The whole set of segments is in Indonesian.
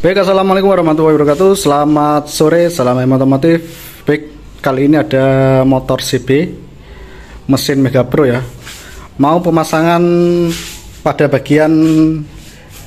Baik, assalamualaikum warahmatullahi wabarakatuh. Selamat sore, salam hemat otomotif. Baik, kali ini ada motor CB mesin Mega Pro ya. Mau pemasangan pada bagian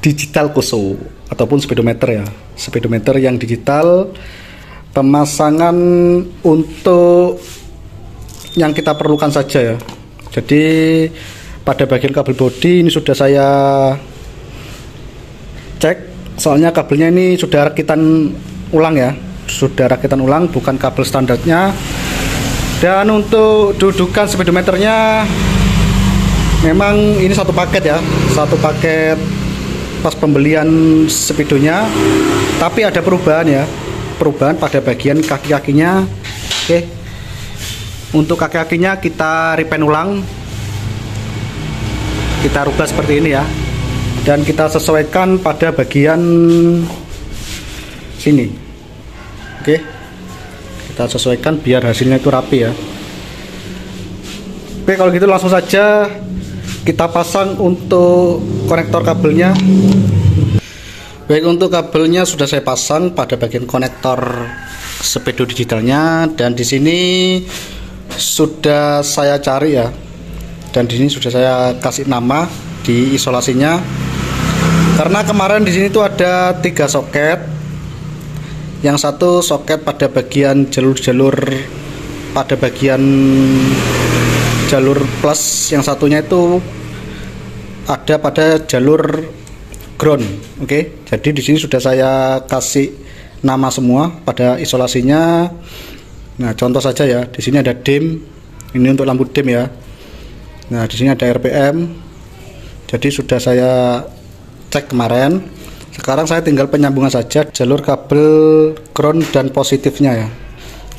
digital koso ataupun speedometer ya. Speedometer yang digital, pemasangan untuk yang kita perlukan saja ya. Jadi pada bagian kabel bodi ini sudah saya cek. Soalnya kabelnya ini sudah rakitan ulang ya, sudah rakitan ulang, bukan kabel standarnya. Dan untuk dudukan speedometernya memang ini satu paket ya, satu paket pas pembelian speedonya. Tapi ada perubahan ya, perubahan pada bagian kaki-kakinya. Oke, untuk kaki-kakinya kita repaint ulang, kita rubah seperti ini ya. Dan kita sesuaikan pada bagian sini. Oke, kita sesuaikan biar hasilnya itu rapi ya. Oke, kalau gitu langsung saja kita pasang untuk konektor kabelnya. Baik, untuk kabelnya sudah saya pasang pada bagian konektor speedo digitalnya, dan di sini sudah saya cari ya, dan di sini sudah saya kasih nama di isolasinya. Karena kemarin di sini tuh ada 3 soket. Yang satu soket pada bagian jalur-jalur, pada bagian jalur plus, yang satunya itu ada pada jalur ground. Oke, jadi di sini sudah saya kasih nama semua pada isolasinya. Nah, contoh saja ya, di sini ada dim, ini untuk lampu dim ya. Nah, di sini ada RPM. Jadi sudah saya cek kemarin. Sekarang saya tinggal penyambungan saja jalur kabel ground dan positifnya ya.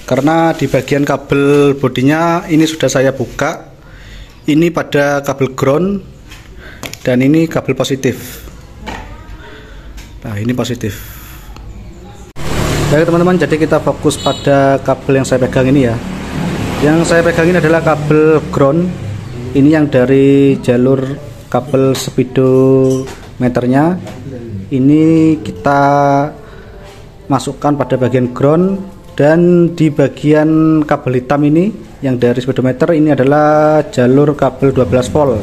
Karena di bagian kabel bodinya ini sudah saya buka. Ini pada kabel ground dan ini kabel positif. Nah, ini positif. Baik teman-teman, jadi kita fokus pada kabel yang saya pegang ini ya. Yang saya pegang ini adalah kabel ground. Ini yang dari jalur kabel speedometernya. Ini kita masukkan pada bagian ground, dan di bagian kabel hitam ini yang dari speedometer ini adalah jalur kabel 12 volt,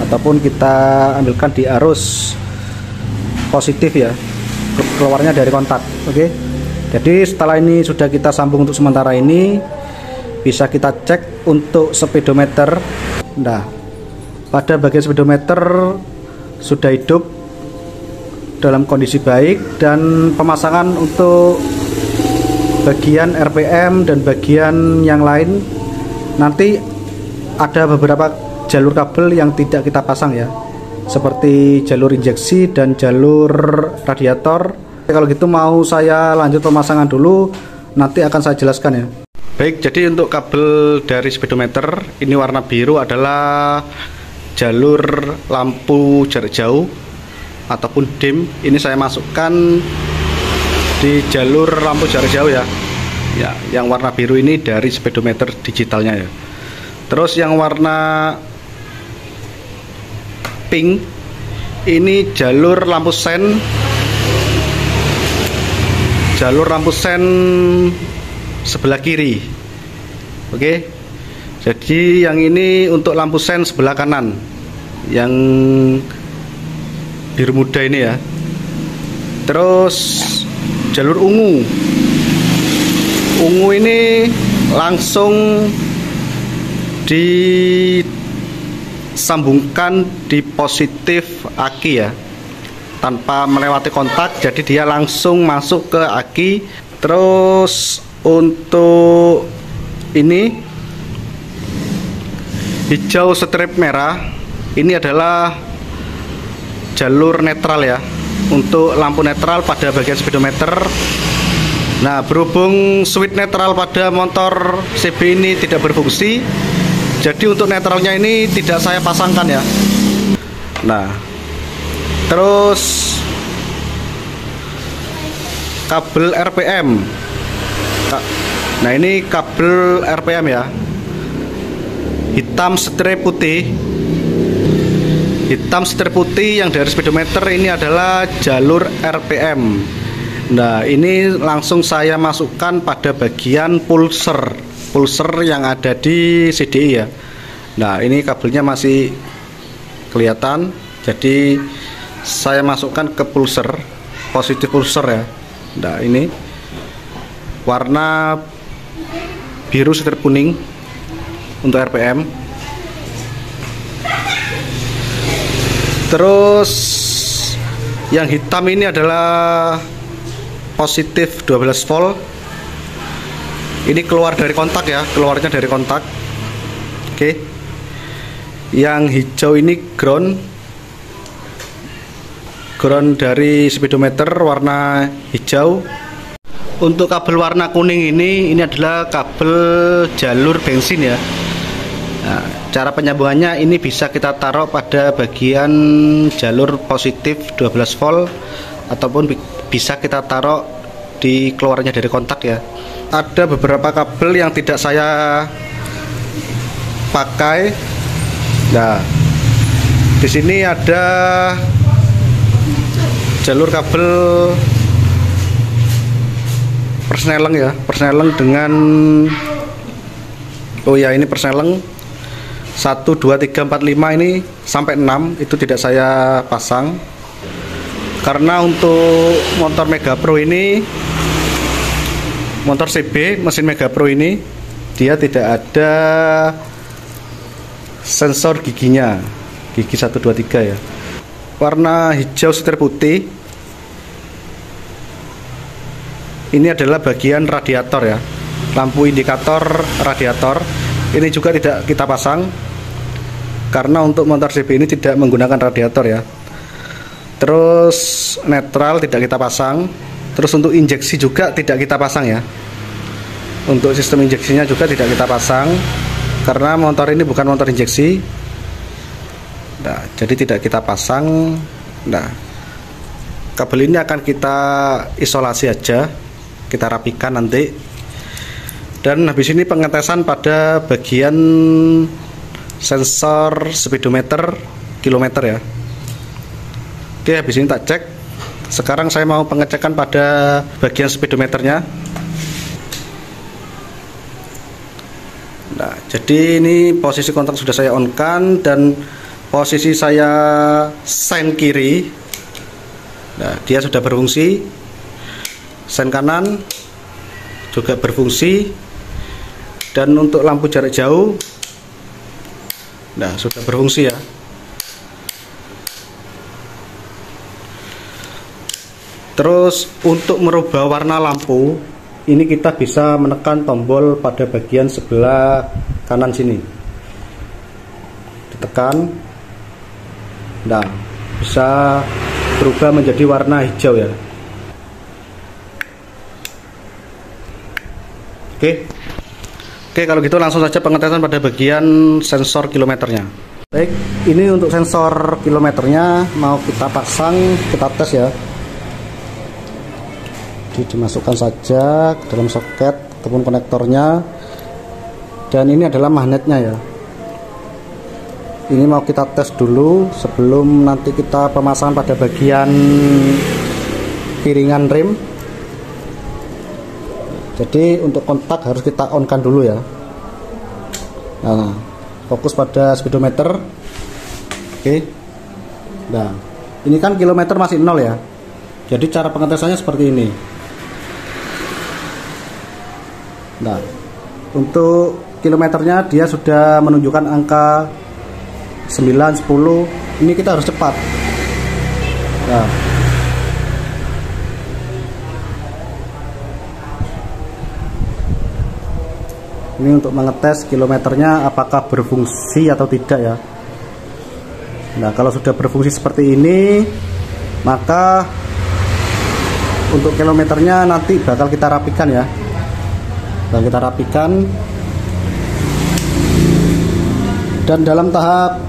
ataupun kita ambilkan di arus positif ya, keluarnya dari kontak. Oke, jadi setelah ini sudah kita sambung untuk sementara ini, bisa kita cek untuk speedometer. Nah, pada bagian speedometer sudah hidup dalam kondisi baik, dan pemasangan untuk bagian RPM dan bagian yang lain nanti ada beberapa jalur kabel yang tidak kita pasang ya, seperti jalur injeksi dan jalur radiator. Kalau gitu mau saya lanjut pemasangan dulu, nanti akan saya jelaskan ya. Baik, jadi untuk kabel dari speedometer ini warna biru adalah jalur lampu jarak jauh ataupun dim. Ini saya masukkan di jalur lampu jarak jauh ya. Ya, yang warna biru ini dari speedometer digitalnya ya. Terus yang warna pink ini jalur lampu sen. Jalur lampu sen sebelah kiri. Oke. Jadi yang ini untuk lampu sen sebelah kanan, yang biru muda ini ya. Terus jalur ungu. Ungu ini langsung disambungkan di positif aki ya, tanpa melewati kontak, jadi dia langsung masuk ke aki. Terus untuk ini hijau strip merah, ini adalah jalur netral ya, untuk lampu netral pada bagian speedometer. Nah, berhubung switch netral pada motor CB ini tidak berfungsi, jadi untuk netralnya ini tidak saya pasangkan ya. Nah, terus kabel RPM. Nah, ini kabel RPM ya, hitam strip putih. hitam setir putih yang dari speedometer ini adalah jalur RPM. Nah, ini langsung saya masukkan pada bagian pulser yang ada di CDI ya. Nah, ini kabelnya masih kelihatan, jadi saya masukkan ke pulser, positif pulser ya. Nah, ini warna biru setir kuning untuk RPM. Terus yang hitam ini adalah positif 12 volt. Ini keluar dari kontak ya, keluarnya dari kontak. Oke. Yang hijau ini ground dari speedometer warna hijau. Untuk kabel warna kuning ini adalah kabel jalur bensin ya. Nah, cara penyambungannya ini bisa kita taruh pada bagian jalur positif 12 volt ataupun bisa kita taruh di keluarnya dari kontak ya. Ada beberapa kabel yang tidak saya pakai. Nah, di sini ada jalur kabel persneleng ya, persneleng dengan ini persneleng 1, 2, 3, 4, 5 ini sampai 6 itu tidak saya pasang karena untuk motor Mega Pro ini, motor CB mesin Mega Pro ini dia tidak ada sensor giginya, gigi 1, 2, 3 ya. Warna hijau setir putih ini adalah bagian radiator ya, lampu indikator radiator. Ini juga tidak kita pasang karena untuk motor CB ini tidak menggunakan radiator ya. Terus netral tidak kita pasang. Terus untuk injeksi juga tidak kita pasang ya. Untuk sistem injeksinya juga tidak kita pasang karena motor ini bukan motor injeksi. Nah, jadi tidak kita pasang. Nah, kabel ini akan kita isolasi aja, kita rapikan nanti. Dan habis ini pengetesan pada bagian sensor speedometer kilometer ya. Oke, habis ini tak cek. Sekarang saya mau pengecekan pada bagian speedometernya. Nah, jadi ini posisi kontak sudah saya on kan dan posisi saya sen kiri. Nah, dia sudah berfungsi. Sen kanan juga berfungsi. Dan untuk lampu jarak jauh, nah sudah berfungsi ya. Terus untuk merubah warna lampu, ini kita bisa menekan tombol pada bagian sebelah kanan sini. Ditekan, nah bisa berubah menjadi warna hijau ya. Oke, kalau gitu langsung saja pengetesan pada bagian sensor kilometernya. Baik, ini untuk sensor kilometernya mau kita pasang, kita tes ya. Jadi dimasukkan saja ke dalam soket ataupun konektornya. Dan ini adalah magnetnya ya. Ini mau kita tes dulu sebelum nanti kita pemasangan pada bagian piringan rem. Jadi untuk kontak harus kita on kan dulu ya. Nah, fokus pada speedometer. Oke. Nah, ini kan kilometer masih 0 ya. Jadi cara pengetesannya seperti ini. Nah, untuk kilometernya dia sudah menunjukkan angka 9, 10. Ini kita harus cepat. Nah, ini untuk mengetes kilometernya apakah berfungsi atau tidak ya. Nah, kalau sudah berfungsi seperti ini, maka untuk kilometernya nanti bakal kita rapikan ya. Bakal kita rapikan. Dan dalam tahap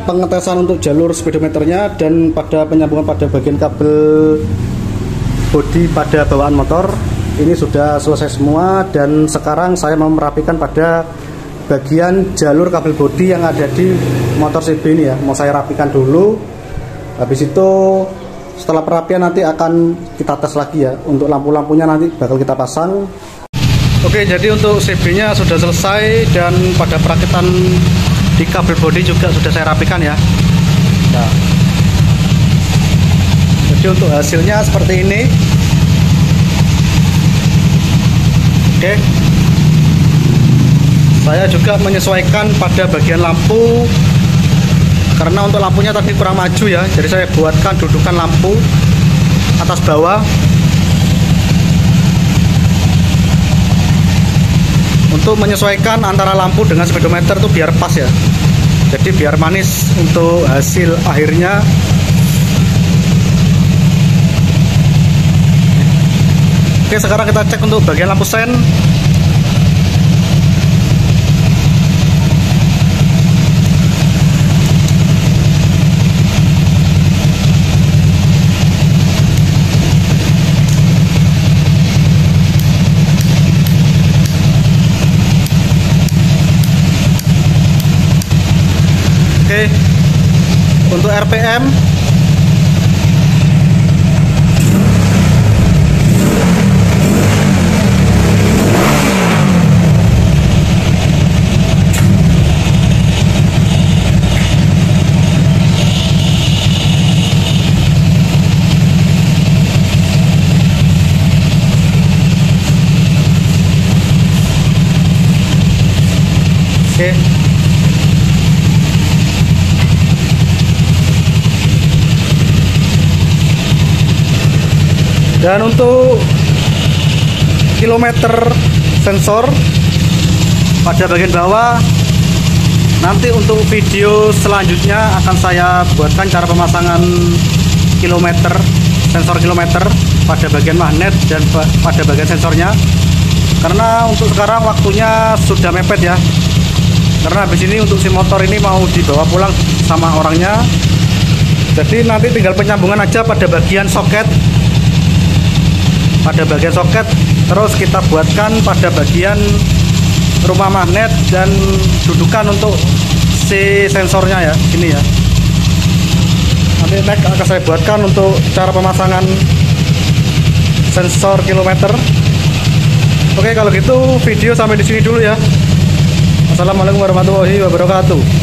pengetesan untuk jalur speedometernya dan pada penyambungan pada bagian kabel bodi pada bawaan motor, ini sudah selesai semua dan sekarang saya mau merapikan pada bagian jalur kabel bodi yang ada di motor CB ini ya, mau saya rapikan dulu. Habis itu setelah perapian nanti akan kita tes lagi ya. Untuk lampu-lampunya nanti bakal kita pasang. Oke, jadi untuk CB nya sudah selesai dan pada perakitan di kabel bodi juga sudah saya rapikan ya. Nah, jadi untuk hasilnya seperti ini. Oke, saya juga menyesuaikan pada bagian lampu karena untuk lampunya tadi kurang maju ya, jadi saya buatkan dudukan lampu atas bawah untuk menyesuaikan antara lampu dengan speedometer tuh biar pas ya, jadi biar manis untuk hasil akhirnya. Oke, sekarang kita cek untuk bagian lampu sen. Oke, untuk RPM dan untuk kilometer sensor pada bagian bawah, nanti untuk video selanjutnya akan saya buatkan cara pemasangan kilometer, sensor kilometer pada bagian magnet dan pada bagian sensornya. Karena untuk sekarang waktunya sudah mepet ya, karena habis ini untuk si motor ini mau dibawa pulang sama orangnya. Jadi nanti tinggal penyambungan aja pada bagian soket, terus kita buatkan pada bagian rumah magnet dan dudukan untuk si sensornya ya, ini ya. Nanti next akan saya buatkan untuk cara pemasangan sensor kilometer. Oke, kalau gitu video sampai di sini dulu ya. Assalamualaikum warahmatullahi wabarakatuh.